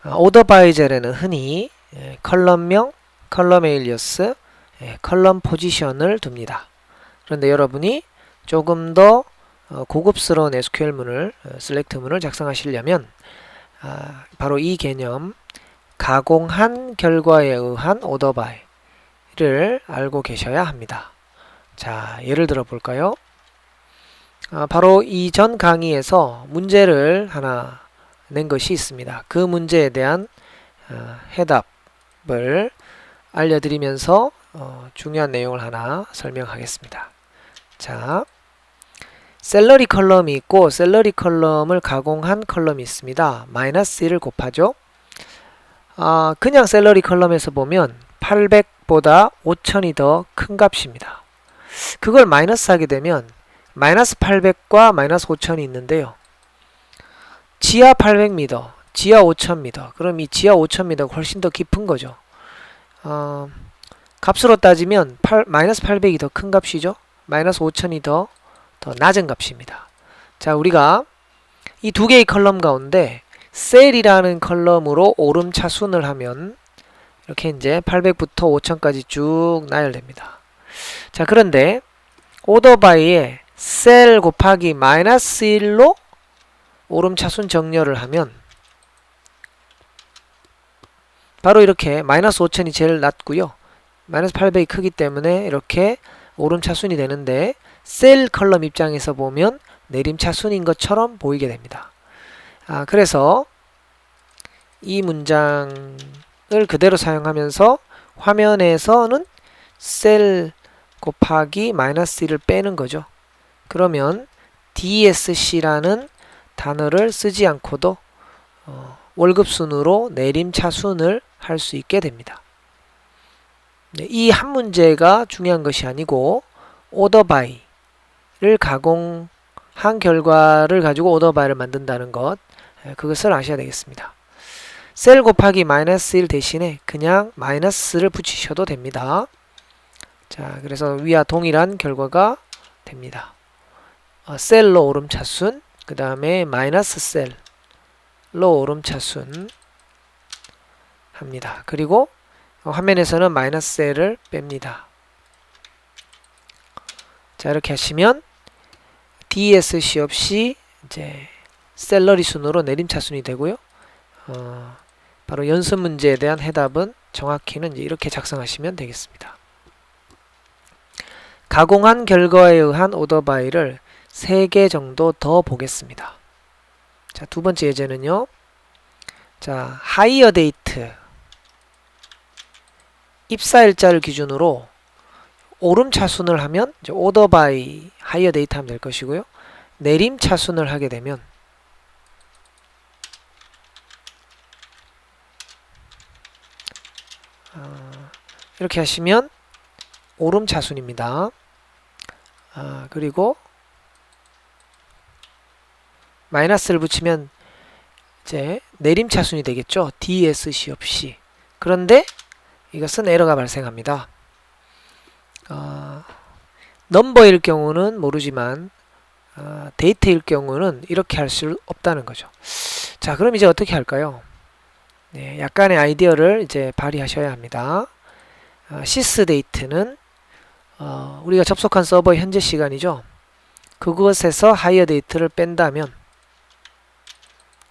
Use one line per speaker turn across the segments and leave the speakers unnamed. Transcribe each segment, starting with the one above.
오더 바이 젤에는 흔히 컬럼명, 컬럼 에일리어스, 컬럼 포지션을 둡니다. 그런데 여러분이 조금 더 고급스러운 SQL문을, 셀렉트문을 작성하시려면 바로 이 개념, 가공한 결과에 의한 오더 바이를 알고 계셔야 합니다. 자, 예를 들어 볼까요? 바로 이전 강의에서 문제를 하나 낸 것이 있습니다. 그 문제에 대한 해답을 알려드리면서 중요한 내용을 하나 설명하겠습니다. 자, 셀러리 컬럼이 있고 셀러리 컬럼을 가공한 컬럼이 있습니다. 마이너스 1을 곱하죠. 그냥 셀러리 컬럼에서 보면 800보다 5000이 더 큰 값입니다. 그걸 마이너스 하게 되면 마이너스 800과 마이너스 5000이 있는데요. 지하 800m, 지하 5000m. 그럼 이 지하 5000m가 훨씬 더 깊은 거죠. 값으로 따지면 마이너스 800이 더 큰 값이죠. 마이너스 5000이 더 낮은 값입니다. 자, 우리가 이 두 개의 컬럼 가운데 셀이라는 컬럼으로 오름차순을 하면 이렇게 이제 800부터 5000까지 쭉 나열됩니다. 자, 그런데 오더 바이에 셀 곱하기 마이너스 1로 오름차순 정렬을 하면 바로 이렇게 마이너스 5000이 제일 낮고요. 마이너스 800이 크기 때문에 이렇게 오름차순이 되는데 셀 컬럼 입장에서 보면 내림차순인 것처럼 보이게 됩니다. 그래서 이 문장을 그대로 사용하면서 화면에서는 셀 곱하기 마이너스 1을 빼는 거죠. 그러면 DSC라는 단어를 쓰지 않고도 월급순으로 내림차순을 할 수 있게 됩니다. 이 한 문제가 중요한 것이 아니고 오더 바이를 가공한 결과를 가지고 오더 바이를 만든다는 것, 그것을 아셔야 되겠습니다. 셀 곱하기 마이너스 1 대신에 그냥 마이너스를 붙이셔도 됩니다. 자, 그래서 위와 동일한 결과가 됩니다. 셀로 오름차순, 그 다음에 마이너스 셀로 오름차순 합니다. 그리고 화면에서는 마이너스 셀을 뺍니다. 자, 이렇게 하시면 DSC 없이 이제 셀러리 순으로 내림차순이 되고요. 바로 연습 문제에 대한 해답은 정확히는 이제 이렇게 작성하시면 되겠습니다. 가공한 결과에 의한 오더 바이를 3개 정도 더 보겠습니다. 자, 두 번째 예제는요. 자, 하이어 데이트 입사일자를 기준으로 오름차순을 하면 이제 오더 바이 하이어 데이트 하면 될 것이고요. 내림차순을 하게 되면 이렇게 하시면 오름차순입니다. 그리고 마이너스를 붙이면 이제 내림차순이 되겠죠. DSC 없이. 그런데 이것은 에러가 발생합니다. 넘버일 경우는 모르지만 데이터일 경우는 이렇게 할 수 없다는 거죠. 자, 그럼 이제 어떻게 할까요? 네, 약간의 아이디어를 이제 발휘하셔야 합니다. 시스 데이트는 우리가 접속한 서버의 현재 시간이죠. 그것에서 하이어 데이트를 뺀다면,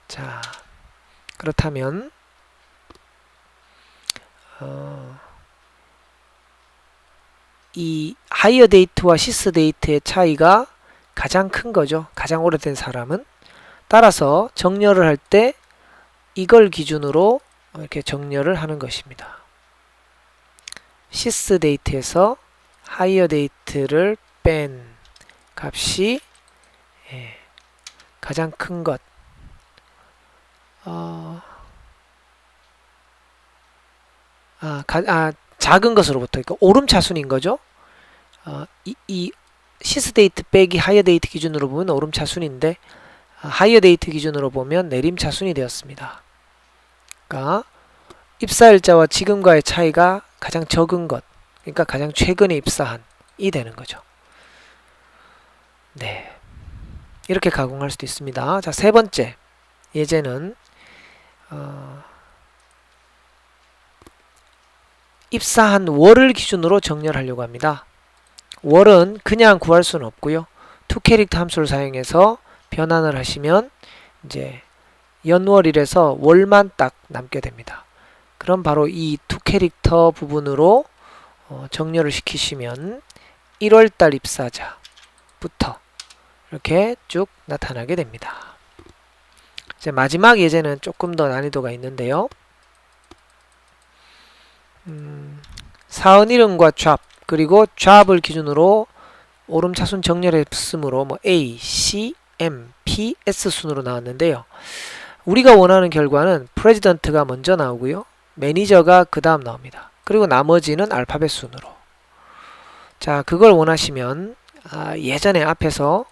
자, 그렇다면 이 하이어 데이트와 시스 데이트의 차이가 가장 큰 거죠. 가장 오래된 사람은. 따라서 정렬을 할 때 이걸 기준으로 이렇게 정렬을 하는 것입니다. 시스 데이트에서 하이어 데이트를 뺀 값이 가장 큰 것. 작은 것으로부터, 그러니까 오름차순인 거죠. 이 시스 데이트 빼기 하이어 데이트 기준으로 보면 오름차순인데 하이어 데이트 기준으로 보면 내림차순이 되었습니다. 그러니까 입사일자와 지금과의 차이가 가장 적은 것, 그러니까 가장 최근에 입사한이 되는 거죠. 네, 이렇게 가공할 수도 있습니다. 자, 세 번째 예제는 입사한 월을 기준으로 정렬하려고 합니다. 월은 그냥 구할 수는 없고요. toCharacter 함수를 사용해서 변환을 하시면 이제 연월일에서 월만 딱 남게 됩니다. 그럼 바로 이 toCharacter 부분으로 정렬을 시키시면 1월달 입사자부터 이렇게 쭉 나타나게 됩니다. 이제 마지막 예제는 조금 더 난이도가 있는데요. 사은 이름과 잡 그리고 잡을 기준으로 오름차순 정렬했으므로 A, C, M, P, S 순으로 나왔는데요. 우리가 원하는 결과는 프레지던트가 먼저 나오고요. 매니저가 그 다음 나옵니다. 그리고 나머지는 알파벳 순으로. 자, 그걸 원하시면 예전에 앞에서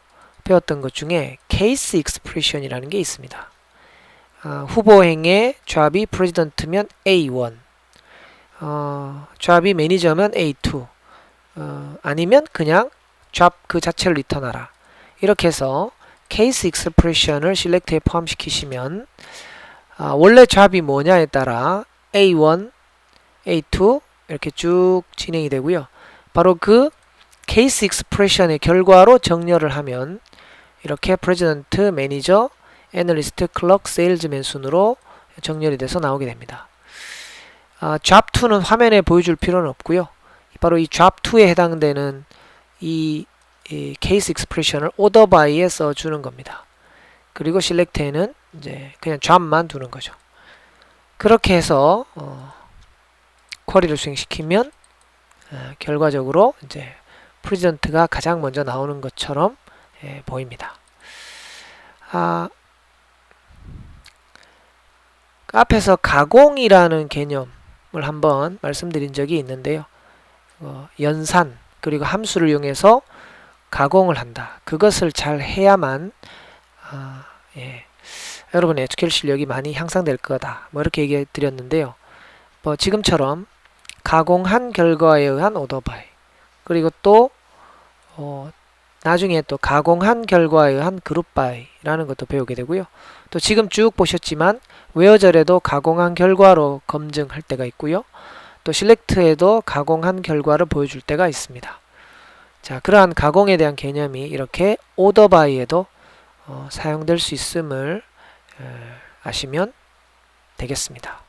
배웠던 것 중에 케이스 익스프레션이라는 게 있습니다. 후보행의 잡이 프레지던트면 A1, 잡이 매니저면 A2, 아니면 그냥 잡 그 자체를 리턴하라. 이렇게 해서 케이스 익스프레션을 셀렉트에 포함시키시면 원래 잡이 뭐냐에 따라 A1, A2 이렇게 쭉 진행이 되고요. 바로 그 케이스 익스프레션의 결과로 정렬을 하면 이렇게 프레지던트, 매니저, 애널리스트, 클럭, 세일즈맨 순으로 정렬이 돼서 나오게 됩니다. 잡2는 화면에 보여줄 필요는 없고요. 바로 이 잡2에 해당되는 이 케이스 익스프레션을 오더 바이에 써주는 겁니다. 그리고 셀렉트에는 이제 그냥 잡만 두는 거죠. 그렇게 해서 쿼리를 수행시키면 결과적으로 이제 프레지던트가 가장 먼저 나오는 것처럼 보입니다. 앞에서 가공이라는 개념을 한번 말씀드린 적이 있는데요. 연산 그리고 함수를 이용해서 가공을 한다. 그것을 잘 해야만 여러분의 SQL 실력이 많이 향상될 거다. 이렇게 얘기해 드렸는데요. 지금처럼 가공한 결과에 의한 오더 바이 그리고 또 나중에 또 가공한 결과에 의한 그룹 바이라는 것도 배우게 되고요. 또 지금 쭉 보셨지만 웨어절에도 가공한 결과로 검증할 때가 있고요. 또 실렉트에도 가공한 결과를 보여줄 때가 있습니다. 자, 그러한 가공에 대한 개념이 이렇게 오더 바이에도 사용될 수 있음을 아시면 되겠습니다.